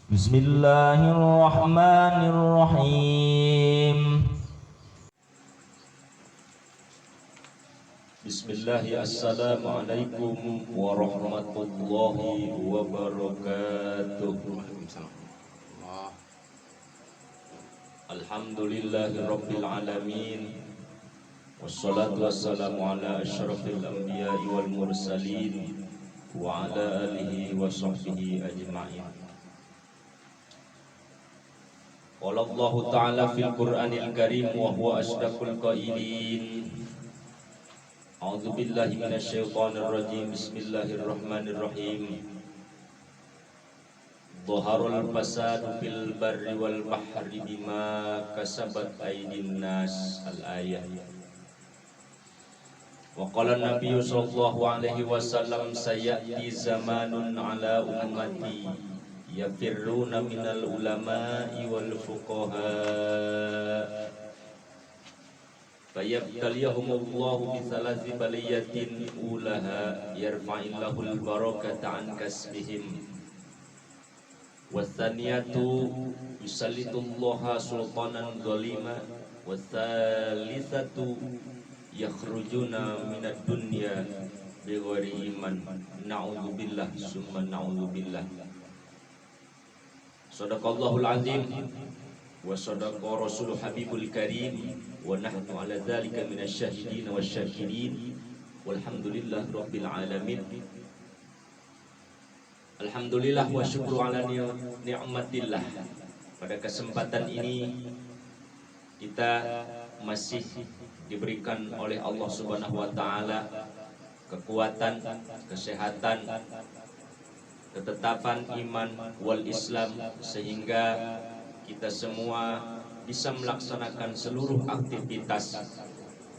Bismillahirrahmanirrahim. Bismillah, assalamualaikum warahmatullahi wabarakatuh. Alhamdulillahi rabbil alamin. Wassalatu wassalamu ala asyrafil anbiya'i wal mursalin wa ala alihi wa sahbihi ajma'in. Qala Allah ta'ala fil Qur'anil Karim wa huwa asdaqul qailin. A'udzu billahi minasyaitonir rajim. Bismillahirrahmanirrahim. Dhaharul fasadu fil barri wal bahri bima kasabat aydin nas. Al-ayah. Wa qala an-nabiy sallallahu alaihi wasallam sayati zamanun ala ummati yafirruna minal ulama'i wal fuqaha fayabtaliyahumullahu bithalasi baliyatin ulaha yarfa'illahul barakata an kasbihim wathaniyatu yusallitullaha sultanan zalima wathalisatu yakhrujuna minad dunya bighairi iman. Na'udzubillah summa na'udzubillah. Sadaqallahul azim wa sadaqa rasul habibul karim wa nahnu ala dzalika minasyahidin wasyakirin walhamdulillah rabbil alamin. Alhamdulillah wa syukru ala ni'matillah. Pada kesempatan ini kita masih diberikan oleh Allah Subhanahu wa taala kekuatan, kesehatan, ketetapan iman wal Islam, sehingga kita semua bisa melaksanakan seluruh aktivitas,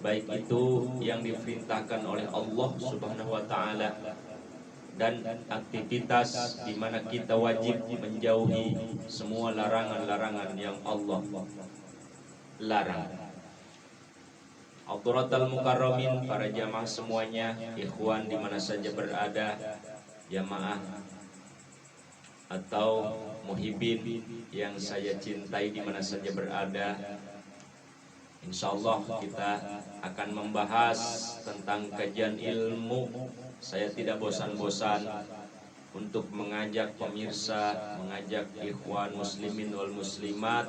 baik itu yang diperintahkan oleh Allah Subhanahu wa taala dan aktivitas di mana kita wajib menjauhi semua larangan-larangan yang Allah larang. Authuratul mukarramin, para jamaah semuanya, ikhwan di mana saja berada, jamaah atau muhibin yang saya cintai di mana saja berada, insyaallah kita akan membahas tentang kajian ilmu. Saya tidak bosan-bosan untuk mengajak pemirsa, mengajak ikhwan muslimin wal muslimat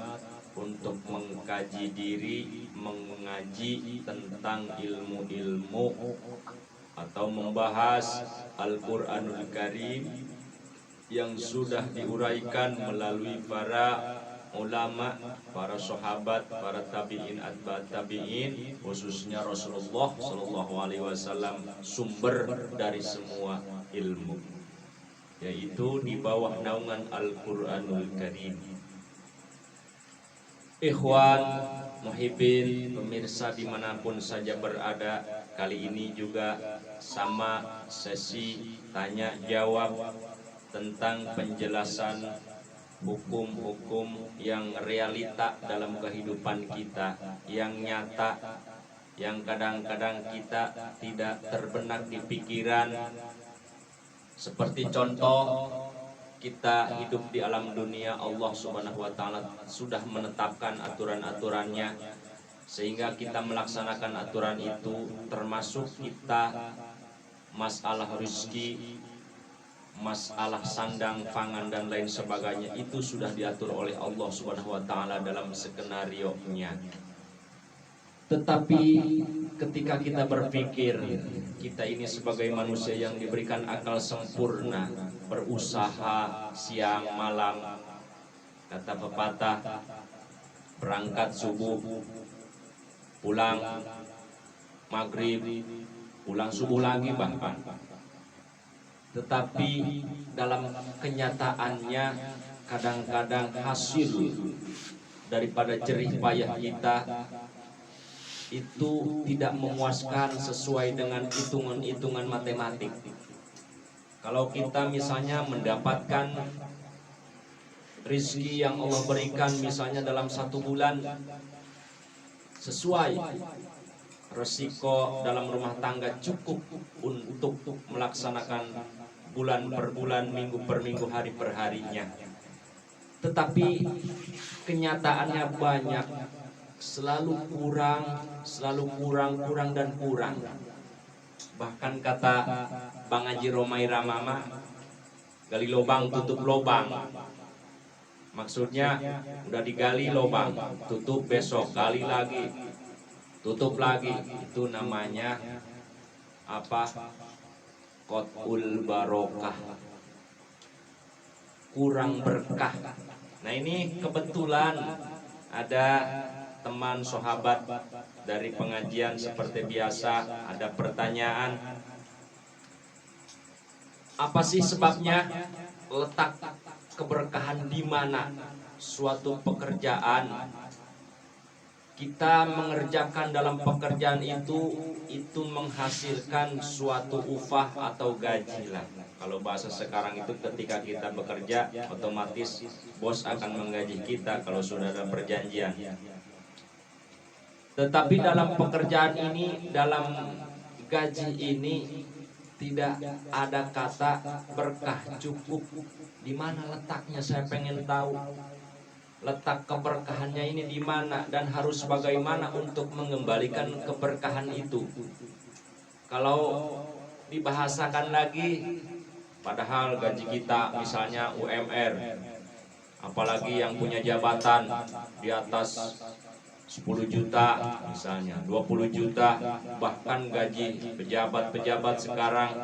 untuk mengkaji diri, mengaji tentang ilmu-ilmu atau membahas Al-Qur'anul Karim yang sudah diuraikan melalui para ulama, para sahabat, para tabi'in, atba' tabi'in, khususnya Rasulullah sallallahu alaihi wasallam, sumber dari semua ilmu, yaitu di bawah naungan Al-Qur'anul Karim. Ikhwan, muhibbin, pemirsa dimanapun saja berada, kali ini juga sama sesi tanya jawab tentang penjelasan hukum-hukum yang realita dalam kehidupan kita, yang nyata, yang kadang-kadang kita tidak terbenak di pikiran. Seperti contoh, kita hidup di alam dunia, Allah Subhanahu wa taala sudah menetapkan aturan-aturannya, sehingga kita melaksanakan aturan itu, termasuk kita masalah rezeki, masalah sandang, pangan dan lain sebagainya, itu sudah diatur oleh Allah Subhanahu wa taala dalam skenario-nya. Tetapi ketika kita berpikir, kita ini sebagai manusia yang diberikan akal sempurna, berusaha siang malam, kata pepatah, berangkat subuh, pulang maghrib, pulang subuh lagi bahkan. Tetapi dalam kenyataannya kadang-kadang hasil daripada jerih payah kita itu tidak memuaskan sesuai dengan hitungan-hitungan matematik. Kalau kita misalnya mendapatkan rezeki yang Allah berikan misalnya dalam 1 bulan sesuai resiko dalam rumah tangga, cukup untuk melaksanakan bulan per bulan, minggu per minggu, hari per harinya. Tetapi kenyataannya banyak, selalu kurang dan kurang. Bahkan kata Bang Haji Romai Ramama, gali lubang tutup lubang. Maksudnya udah digali lubang, tutup besok, gali lagi, tutup lagi. Itu namanya apa? Qot'ul barokah, kurang berkah. Nah ini kebetulan ada teman sahabat dari pengajian seperti biasa, ada pertanyaan, apa sih sebabnya letak keberkahan di mana suatu pekerjaan kita mengerjakan dalam pekerjaan itu menghasilkan suatu upah atau gaji lah. Kalau bahasa sekarang itu ketika kita bekerja otomatis bos akan menggaji kita kalau sudah ada perjanjian. Tetapi dalam pekerjaan ini, dalam gaji ini tidak ada kata berkah cukup. Di mana letaknya? Saya pengen tahu letak keberkahannya ini di mana dan harus bagaimana untuk mengembalikan keberkahan itu. Kalau dibahasakan lagi, padahal gaji kita misalnya UMR, apalagi yang punya jabatan di atas 10 juta misalnya, 20 juta, bahkan gaji pejabat-pejabat sekarang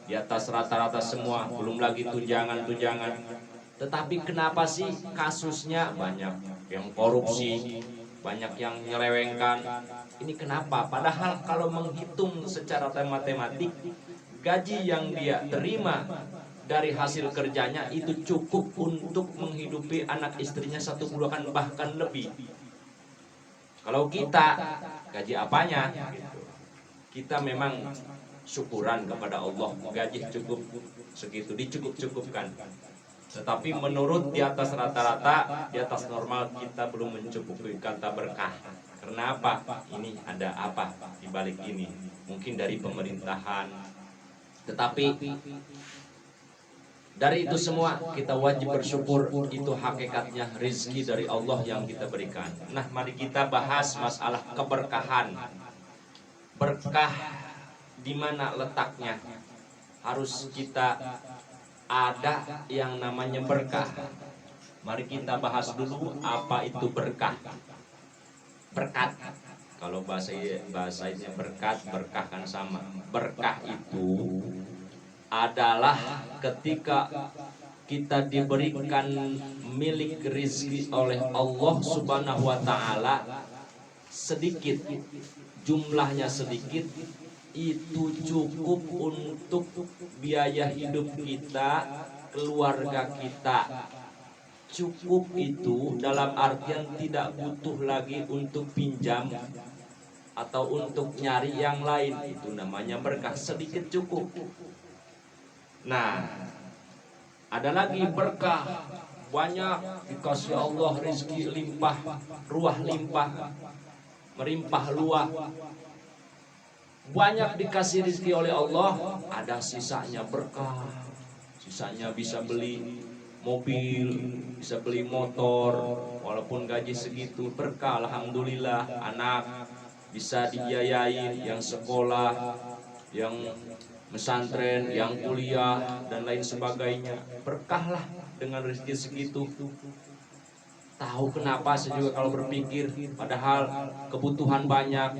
di atas rata-rata semua, belum lagi tunjangan-tunjangan. Tetapi kenapa sih kasusnya banyak yang korupsi, banyak yang nyelewengkan? Ini kenapa? Padahal kalau menghitung secara matematik, gaji yang dia terima dari hasil kerjanya itu cukup untuk menghidupi anak istrinya 1 bulan bahkan lebih. Kalau kita, gaji apanya? Kita memang syukuran kepada Allah, gaji cukup segitu, dicukup-cukupkan. Tetapi menurut di atas rata-rata, di atas normal, kita belum mencukupi kata berkah. Karena apa? Ini ada apa di balik ini? Mungkin dari pemerintahan. Tetapi dari itu semua kita wajib bersyukur, itu hakikatnya rezeki dari Allah yang kita berikan. Nah, mari kita bahas masalah keberkahan. Berkah di mana letaknya? Harus kita ada yang namanya berkah. Mari kita bahas dulu apa itu berkah. Berkat, kalau bahasanya berkat, berkah kan sama. Berkah itu adalah ketika kita diberikan milik rezeki oleh Allah Subhanahu wa taala, sedikit, jumlahnya sedikit, itu cukup untuk biaya hidup kita, keluarga kita. Cukup itu dalam artian tidak butuh lagi untuk pinjam atau untuk nyari yang lain. Itu namanya berkah, sedikit cukup. Nah, ada lagi berkah, banyak dikasih Allah rezeki limpah, ruah limpah, merimpah luah. Banyak dikasih rezeki oleh Allah, ada sisanya berkah. Sisanya bisa beli mobil, bisa beli motor, walaupun gaji segitu, berkah. Alhamdulillah, anak bisa dibiayai, yang sekolah, yang pesantren, yang kuliah, dan lain sebagainya. Berkahlah dengan rezeki segitu. Tahu kenapa saya juga kalau berpikir, padahal kebutuhan banyak.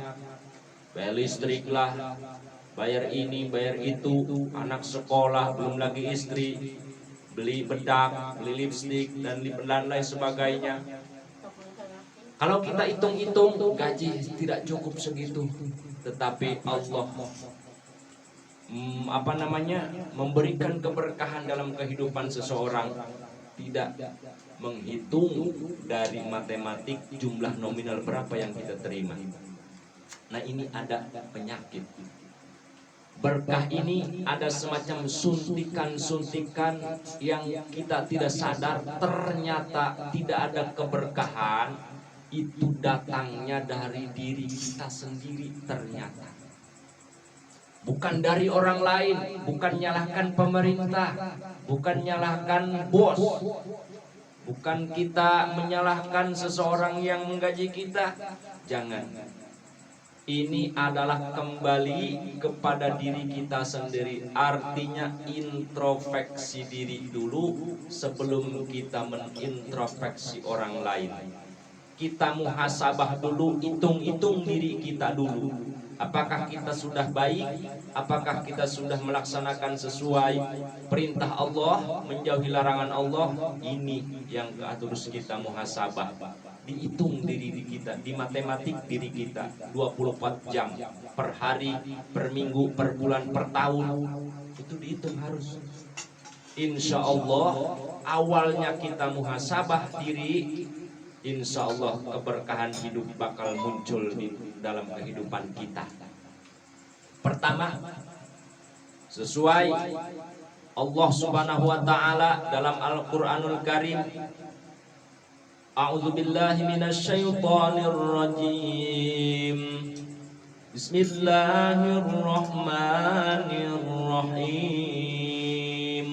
Bayar listrik lah, bayar ini, bayar itu, anak sekolah, belum lagi istri, beli bedak, beli lipstik, dan lain sebagainya. Kalau kita hitung-hitung, gaji tidak cukup segitu. Tetapi Allah memberikan keberkahan dalam kehidupan seseorang, tidak menghitung dari matematik jumlah nominal berapa yang kita terima. Nah, ini ada penyakit. Berkah ini ada semacam suntikan-suntikan yang kita tidak sadar, ternyata tidak ada keberkahan. Itu datangnya dari diri kita sendiri ternyata. Bukan dari orang lain, bukan nyalahkan pemerintah, bukan nyalahkan bos, Bukan kita menyalahkan seseorang yang menggaji kita. Jangan. Ini adalah kembali kepada diri kita sendiri. Artinya introspeksi diri dulu sebelum kita menintrospeksi orang lain. Kita muhasabah dulu, hitung-hitung diri kita dulu. Apakah kita sudah baik? Apakah kita sudah melaksanakan sesuai perintah Allah, menjauhi larangan Allah? Ini yang harus kita muhasabah. Dihitung diri kita, di matematik diri kita 24 jam per hari, per minggu, per bulan, per tahun. Itu dihitung harus. Insya Allah awalnya kita muhasabah diri, insya Allah keberkahan hidup bakal muncul di dalam kehidupan kita. Pertama, sesuai Allah Subhanahu wa Ta'ala dalam Al-Quranul Karim, A'udzu billahi minasyaitonir rajim. Bismillahirrahmanirrahim.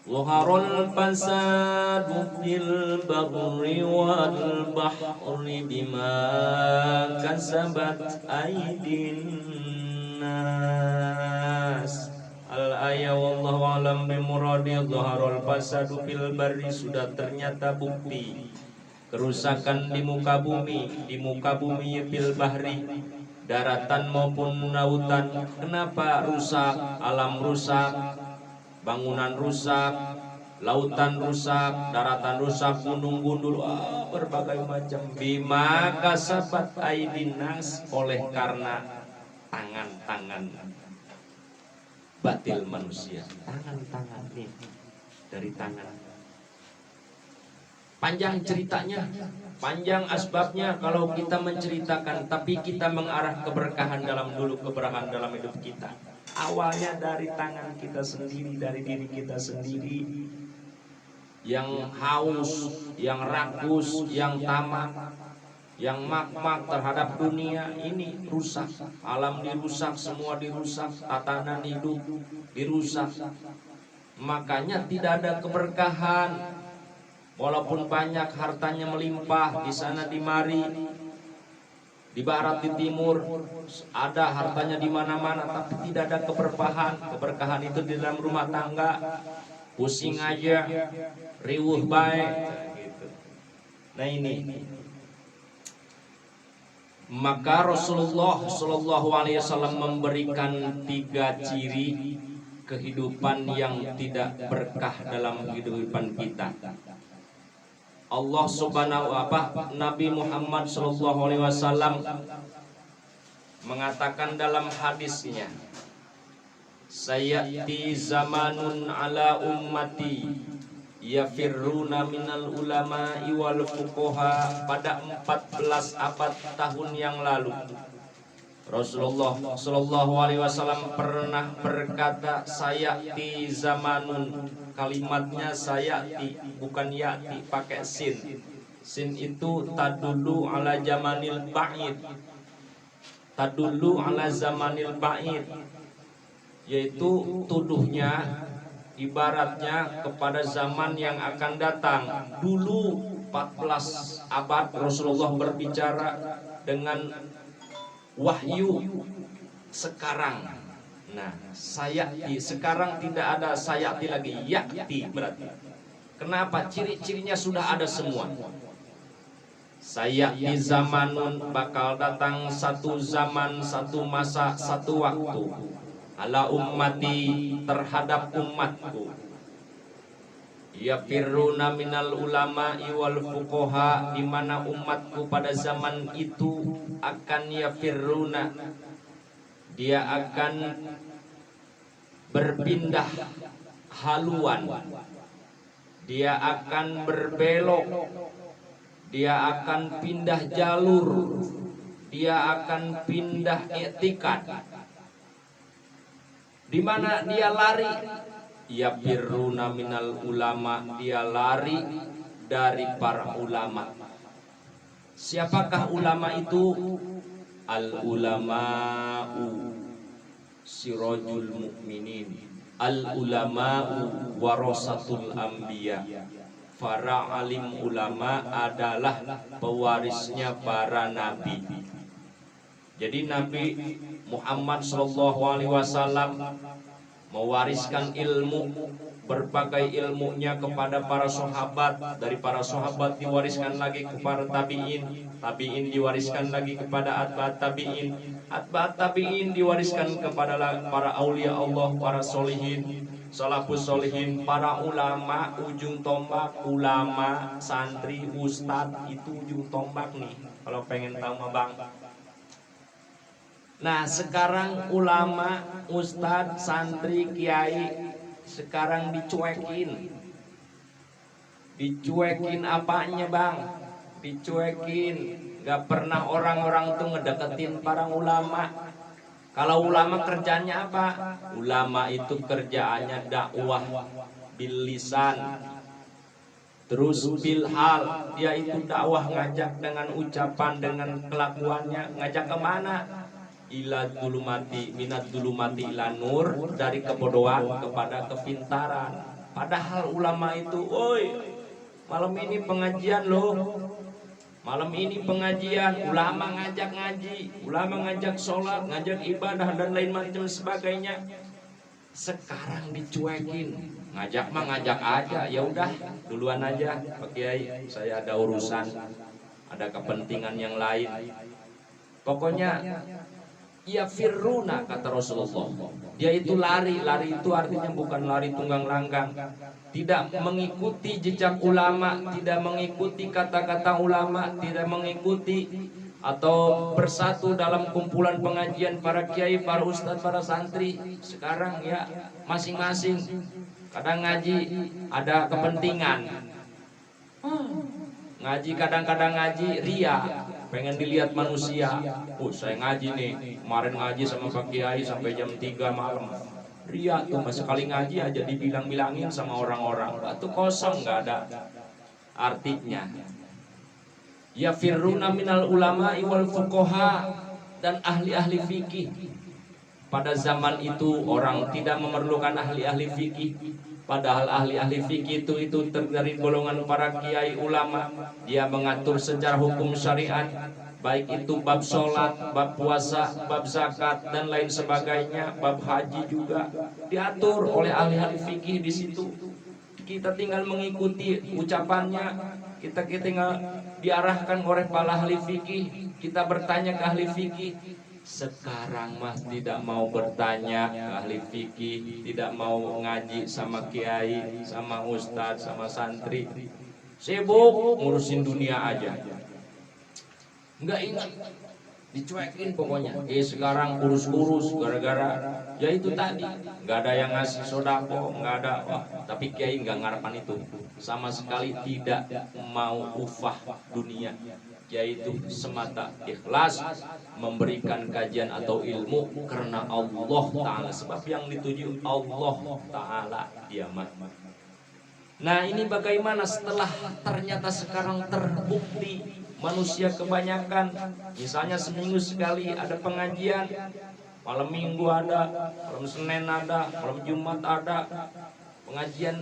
Zaharal fasadu fil barri wal bahri bima kasabat aydin nas. Al-ayah wallahu alam bimuradi. Zaharul fasadu fil barri, sudah ternyata bukti kerusakan di muka bumi fil bahri, daratan maupun lautan. Kenapa rusak? Alam rusak, bangunan rusak, lautan rusak, daratan rusak, gunung gundul, berbagai macam. Bima kasabat aydin nas, oleh karena tangan-tangan batil manusia. Tangan-tangan nih, dari tangan. Panjang ceritanya, panjang asbabnya kalau kita menceritakan, tapi kita mengarah keberkahan dalam hidup kita. Awalnya dari tangan kita sendiri, dari diri kita sendiri. Yang haus, yang rakus, yang tamak, yang makmak terhadap dunia ini rusak. Alam dirusak, semua dirusak, tatanan hidup dirusak. Makanya tidak ada keberkahan. Walaupun banyak hartanya melimpah di sana di mari, di barat di timur, ada hartanya di mana-mana, tapi tidak ada keberkahan. Keberkahan itu di dalam rumah tangga, pusing aja, riuh baik gitu. Nah ini, maka Rasulullah Shallallahu Alaihi Wasallam memberikan 3 ciri kehidupan yang tidak berkah dalam kehidupan kita. Allah Subhanahu wa Ta'ala, Nabi Muhammad Shallallahu Alaihi Wasallam mengatakan dalam hadisnya, sayati zamanun ala ummati yafirruna minal ulama'i wal fuqaha. Pada 14 abad tahun yang lalu, Rasulullah Shallallahu Alaihi Wasallam pernah berkata, sayati zamanun. Kalimatnya sayati, bukan yati, pakai sin. Sin itu tadullu ala zamanil ba'id, tadullu ala zamanil ba'id, yaitu tuduhnya, ibaratnya kepada zaman yang akan datang. Dulu 14 abad Rasulullah berbicara dengan wahyu. Sekarang, nah sayati, sekarang tidak ada sayati lagi, yakti berarti. Kenapa? Ciri-cirinya sudah ada semua. Sayati zamanun, bakal datang satu zaman, satu masa, satu waktu, ala ummati, terhadap umatku, yafirruna minal ulama'i wal fuqaha, di mana umatku pada zaman itu akan yafirruna, dia akan berpindah haluan, dia akan berbelok, dia akan pindah jalur, dia akan pindah etikat. Di mana dia lari? Yafirruna minal ulama, dia lari dari para ulama. Siapakah ulama itu? Al ulama'u sirajul mu'minin, al ulama'u warasatul anbiya. para alim ulama adalah pewarisnya para nabi. Jadi Nabi Muhammad SAW mewariskan ilmu, berbagai ilmunya kepada para sahabat. Dari para sahabat diwariskan lagi kepada tabi'in, tabi'in diwariskan lagi kepada atba'at tabi'in, atba'at tabi'in diwariskan kepada para aulia Allah, para solihin, salafus solihin, para ulama. Ujung tombak ulama, santri, ustadz, itu ujung tombak nih kalau pengen tahu mah bang. Nah sekarang ulama, ustadz, santri, kiai sekarang dicuekin. Dicuekin apanya bang? Dicuekin. Gak pernah orang-orang tuh ngedeketin para ulama. Kalau ulama kerjanya apa? Ulama itu kerjaannya dakwah bil lisan, terus bil hal. Dia itu dakwah, ngajak dengan ucapan, dengan kelakuannya. Ngajak kemana? Ila dulumati, minat dulumati ila nur, dari kebodohan kepada kepintaran. Padahal ulama itu, woi, malam ini pengajian loh, malam ini pengajian, ulama ngajak ngaji, ulama ngajak sholat, ngajak ibadah dan lain macam sebagainya. Sekarang dicuekin, ngajak mah ngajak aja, ya udah duluan aja Pak Kiai, saya ada urusan, ada kepentingan yang lain. Pokoknya ya firruna, kata Rasulullah. Dia itu lari. Lari itu artinya bukan lari tunggang langgang. Tidak mengikuti jejak ulama, tidak mengikuti kata-kata ulama, tidak mengikuti atau bersatu dalam kumpulan pengajian para kiai, para ustadz, para santri. Sekarang ya masing-masing. Kadang ngaji ada kepentingan. Ngaji kadang-kadang ngaji ria, pengen dilihat manusia. Saya ngaji nih, kemarin ngaji sama Pak Kiai sampai jam 3 malam. Ria tuh, mas sekali ngaji aja dibilang-bilangin sama orang-orang. Itu kosong, nggak ada artinya. Ya firruna minal ulama wal fuqaha, dan ahli-ahli fikih. Pada zaman itu orang tidak memerlukan ahli-ahli fikih. Padahal ahli-ahli fikih itu dari golongan para kiai ulama. Dia mengatur secara hukum syariat, baik itu bab sholat, bab puasa, bab zakat dan lain sebagainya, bab haji juga diatur oleh ahli-ahli fikih di situ. Kita tinggal mengikuti ucapannya, kita tinggal diarahkan oleh para ahli fikih, kita bertanya ke ahli fikih. Sekarang mas tidak mau bertanya ke ahli fikih, tidak mau ngaji sama kiai, sama ustadz, sama santri. Sibuk ngurusin dunia aja. Nggak ingat, dicuekin pokoknya. Sekarang kurus-kurus gara-gara ya itu tadi, nggak ada yang ngasih sodako, nggak ada. Wah, tapi kiai nggak ngarapan itu, sama sekali tidak mau ufah dunia, yaitu semata ikhlas memberikan kajian atau ilmu karena Allah Ta'ala, sebab yang dituju Allah Ta'ala diamat. Nah ini bagaimana setelah ternyata sekarang terbukti manusia kebanyakan, misalnya seminggu sekali ada pengajian, malam minggu ada, malam Senin ada, malam Jumat ada pengajian,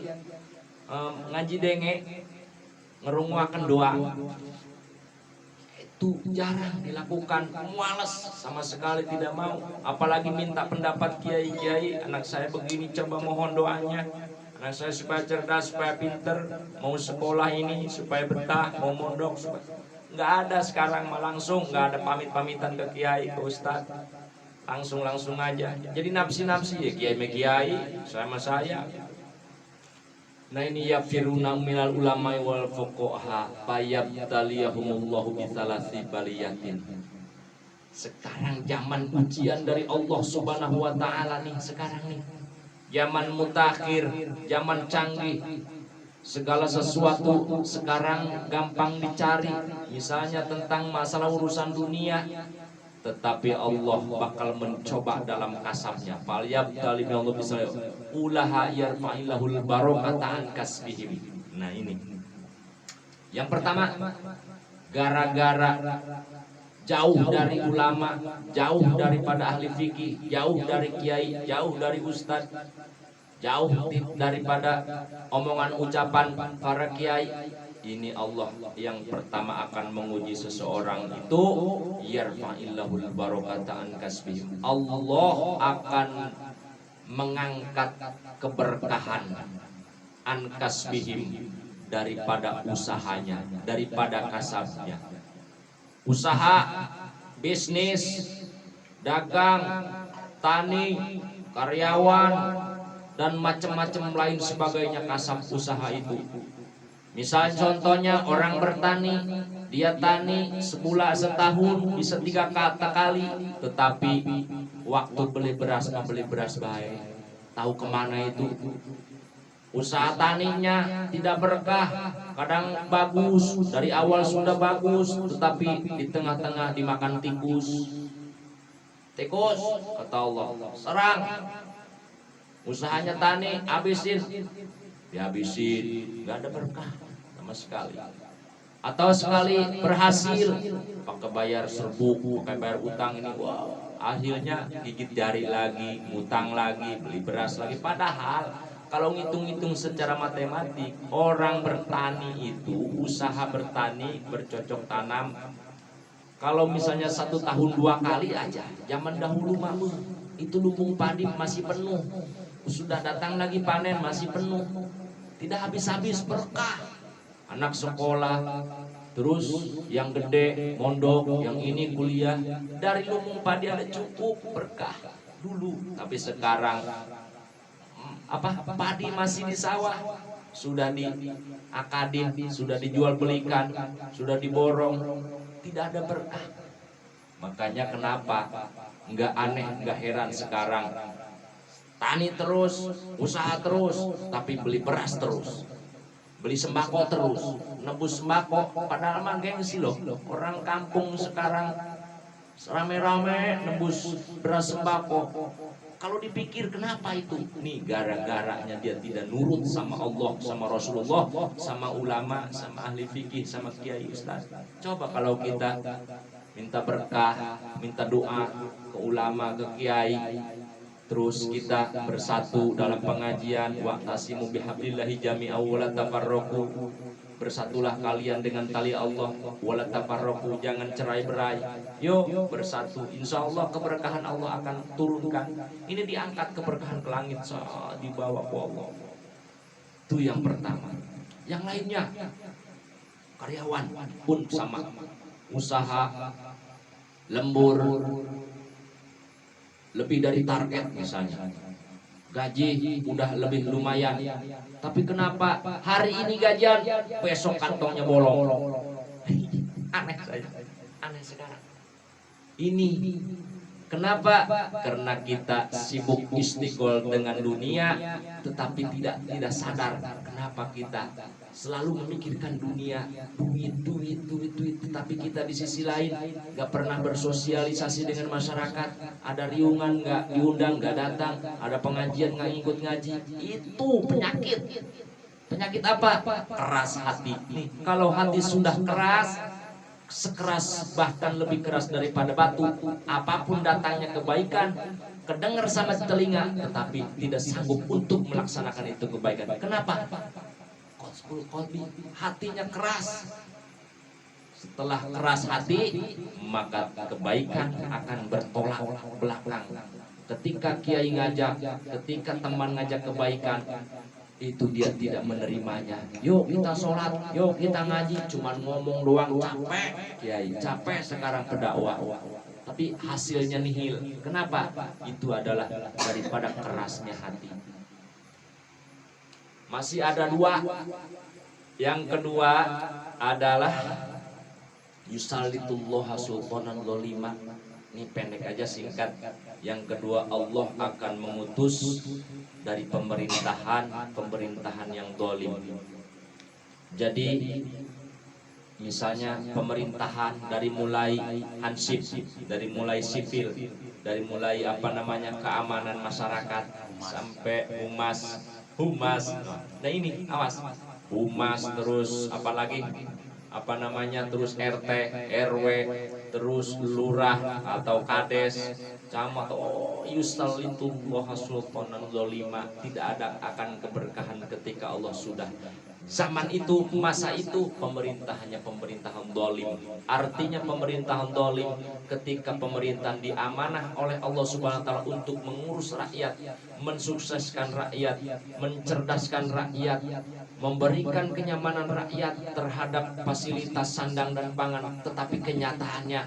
ngaji denge, ngerunguakan doa. Itu jarang dilakukan, malas sama sekali, tidak mau. Apalagi minta pendapat kiai-kiai, anak saya begini, coba mohon doanya, anak saya supaya cerdas, supaya pinter, mau sekolah ini supaya betah, mau mondok supaya... Nggak ada sekarang, mah langsung, nggak ada pamit-pamitan ke kiai, ke ustadz, langsung aja. Jadi nafsi-nafsi ya, kiai sama saya. Nah ini ya firuna minal ulama wal fuqaha fayabtaliyahumullahu bitsalasi baliyatin. Sekarang zaman ujian dari Allah Subhanahu wa taala nih sekarang nih. Zaman mutakhir, zaman canggih. Segala sesuatu sekarang gampang dicari. Misalnya tentang masalah urusan dunia, tetapi Allah bakal mencoba dalam kasabnya. Falyabtali Allah bisa ulaha yarfa'illahul barokata an kasbihim. Nah ini yang pertama, gara-gara jauh dari ulama, jauh daripada ahli fikih, jauh dari kiai, jauh dari ustadz, jauh daripada omongan ucapan para kiai. Ini Allah yang pertama akan menguji seseorang itu, yarfa'illahul barakata an kasbihim. Allah akan mengangkat keberkahan an kasbihim, daripada usahanya, daripada kasabnya. Usaha, bisnis, dagang, tani, karyawan, dan macam-macam lain sebagainya kasab usaha itu. Misal contohnya orang bertani, dia tani sebulan setahun bisa 3 kali, tetapi waktu beli beras baik, tahu kemana itu? Usaha taninya tidak berkah, kadang bagus, dari awal sudah bagus, tetapi di tengah-tengah dimakan tikus. Tikus, kata Allah, serang. Usahanya tani, habisin, dihabisin, nggak ada berkah sama sekali. Atau sekali berhasil, pakai bayar serbuk, pakai bayar utang ini, wow, akhirnya gigit jari lagi, utang lagi, beli beras lagi. Padahal kalau ngitung-ngitung secara matematik, orang bertani itu, usaha bertani, bercocok tanam, kalau misalnya 1 tahun 2 kali aja, zaman dahulu mah itu lumbung padi masih penuh, sudah datang lagi panen masih penuh, tidak habis-habis, berkah. Anak sekolah, terus yang gede mondok, yang ini kuliah, dari lumbung padi ada cukup, berkah dulu. Tapi sekarang padi masih di sawah, sudah diakadin, sudah dijual belikan, sudah diborong, tidak ada berkah. Makanya kenapa nggak aneh, nggak heran sekarang tani terus, usaha terus, tapi beli beras terus, beli sembako terus, nebus sembako. Padahal mah gengsi loh, orang kampung sekarang rame-rame nebus beras sembako. Kalau dipikir kenapa itu? Nih gara-garanya dia tidak nurut sama Allah, sama Rasulullah, sama ulama, sama ahli fikih, sama kiai ustaz. Coba kalau kita minta berkah, minta doa ke ulama, ke kiai, terus kita bersatu dalam pengajian, wa'tasimu bihablillahi jami'an wa la tafarraqu, bersatulah kalian dengan tali Allah, wa la tafarraqu, jangan cerai-berai. Yuk bersatu, insya Allah keberkahan Allah akan turunkan. Ini diangkat keberkahan ke langit, dibawa ke Allah. Itu yang pertama. Yang lainnya, karyawan pun sama, usaha lembur lebih dari target misalnya, gaji udah lebih lumayan, tapi kenapa hari ini gajian, besok kantongnya bolong? Aneh saja, aneh sekarang. Ini kenapa? Karena kita sibuk istighol dengan dunia, tetapi tidak sadar kenapa kita selalu memikirkan dunia, duit, tetapi kita di sisi lain nggak pernah bersosialisasi dengan masyarakat. Ada riungan nggak diundang, nggak datang. Ada pengajian nggak ikut ngaji. Itu penyakit. Penyakit apa? Keras hati. Nih, kalau hati sudah keras, sekeras bahkan lebih keras daripada batu, apapun datangnya kebaikan, kedengar sama telinga, tetapi tidak sanggup untuk melaksanakan itu kebaikan. Kenapa? Hatinya keras. Setelah keras hati, maka kebaikan akan bertolak belakang. Ketika kiai ngajak, ketika teman ngajak kebaikan, itu dia tidak menerimanya. Yuk kita sholat, yuk kita ngaji, cuman ngomong doang, capek kiai, capek sekarang pendakwah, tapi hasilnya nihil. Kenapa? Itu adalah daripada kerasnya hati. Masih ada 2. Yang kedua adalah yusallitullaha sultanan dzaliman. Ini pendek aja, singkat. Yang kedua, Allah akan mengutus dari pemerintahan yang zalim. Jadi misalnya pemerintahan dari mulai hansip, dari mulai sipil, dari mulai keamanan masyarakat sampai humas. Nah ini awas, humas, terus apalagi apa namanya, terus RT, RW, terus lurah atau kades, camat, oh yusallitullah sultanan dolima, tidak ada akan keberkahan ketika Allah sudah zaman itu, masa itu pemerintah hanya pemerintahan dolim. Artinya pemerintahan dolim ketika pemerintahan diamanah oleh Allah Subhanahu wa taala untuk mengurus rakyat, mensukseskan rakyat, mencerdaskan rakyat, memberikan kenyamanan rakyat terhadap fasilitas sandang dan pangan, tetapi kenyataannya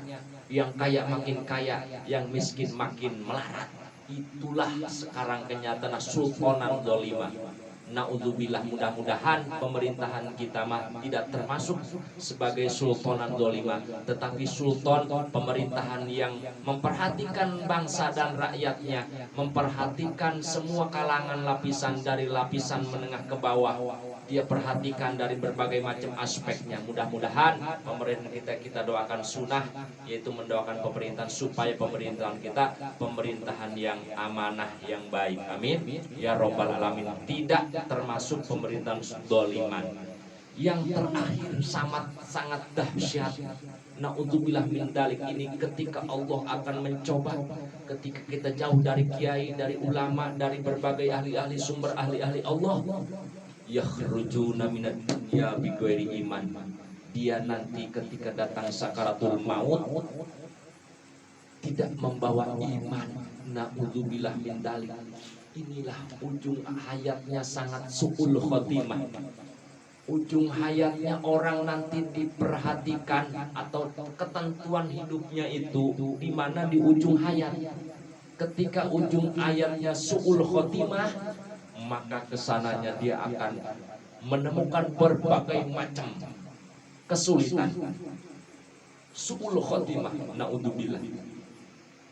yang kaya makin kaya, yang miskin makin melarat. Itulah sekarang kenyataan sultanan dolima. Naudzubillah, mudah-mudahan pemerintahan kita mah tidak termasuk sebagai sultanan dolima, tetapi sultan pemerintahan yang memperhatikan bangsa dan rakyatnya, memperhatikan semua kalangan lapisan dari lapisan menengah ke bawah. Dia perhatikan dari berbagai macam aspeknya. Mudah-mudahan pemerintah kita doakan sunnah, yaitu mendoakan pemerintahan supaya pemerintahan kita pemerintahan yang amanah, yang baik. Amin ya robbal alamin. Tidak termasuk pemerintahan doliman. Yang terakhir sangat dahsyat, naudzubillah min dalik, ini ketika Allah akan mencoba, ketika kita jauh dari kiai, dari ulama, dari berbagai ahli-ahli, sumber ahli-ahli Allah, yakhrujuna minad dunya bighairi iman. Dia nanti ketika datang sakaratul maut tidak membawa iman. Naudzubillah min dalik. Inilah ujung hayatnya sangat su'ul khotimah. Ujung hayatnya orang nanti diperhatikan, atau ketentuan hidupnya itu di mana di ujung hayat. Ketika ujung hayatnya su'ul khotimah, maka kesananya dia akan menemukan berbagai macam kesulitan. Su'ul khotimah, naudzubillah.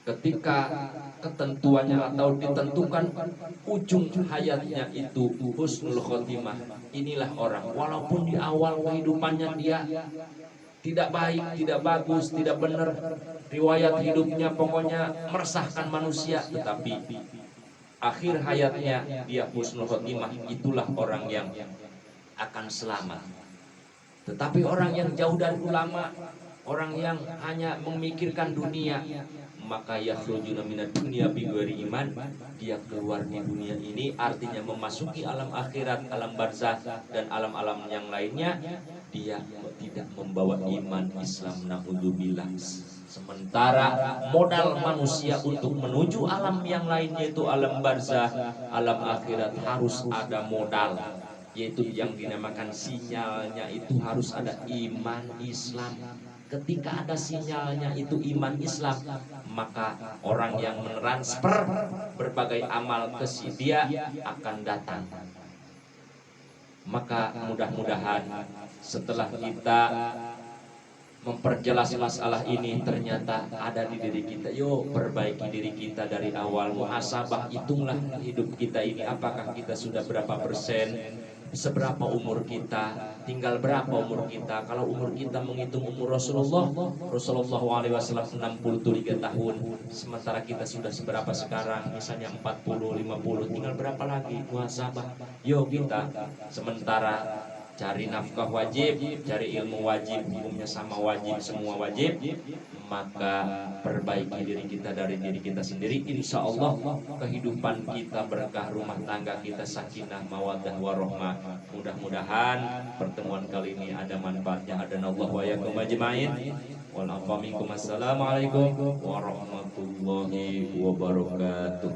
Ketika ketentuannya atau ditentukan ujung hayatnya itu husnul khotimah, inilah orang walaupun di awal kehidupannya dia tidak baik, tidak bagus, tidak benar, riwayat hidupnya pokoknya meresahkan manusia, tetapi akhir hayatnya dia husnul khotimah, itulah orang yang akan selamat. Tetapi orang yang jauh dari ulama, orang yang hanya memikirkan dunia, maka yakhrujuna minad dunya bighairi iman, dia keluar di dunia ini artinya memasuki alam akhirat, alam barzakh dan alam-alam yang lainnya, dia tidak membawa iman Islam, naudzubillah. Sementara modal manusia untuk menuju alam yang lain, yaitu alam barzakh, alam akhirat, harus ada modal, yaitu yang dinamakan sinyalnya itu harus ada iman Islam. Ketika ada sinyalnya itu iman Islam, maka orang yang mentransfer berbagai amal ke si dia akan datang. Maka mudah-mudahan setelah kita memperjelas masalah ini, ternyata ada di diri kita. Yuk perbaiki diri kita dari awal, muhasabah, hitunglah hidup kita ini, apakah kita sudah berapa persen, seberapa umur kita, tinggal berapa umur kita. Kalau umur kita menghitung umur Rasulullah SAW 63 tahun, sementara kita sudah seberapa sekarang, misalnya 40, 50, tinggal berapa lagi, muhasabah. Yuk kita sementara cari nafkah wajib, cari ilmu wajib, hukumnya sama wajib, semua wajib, maka perbaiki diri kita dari diri kita sendiri. Insya Allah kehidupan kita berkah, rumah tangga kita sakinah, mawaddah warohmah. Mudah-mudahan pertemuan kali ini ada manfaatnya. Adanallahu wa iyyakum ajmain. Assalamualaikum warahmatullahi wabarakatuh.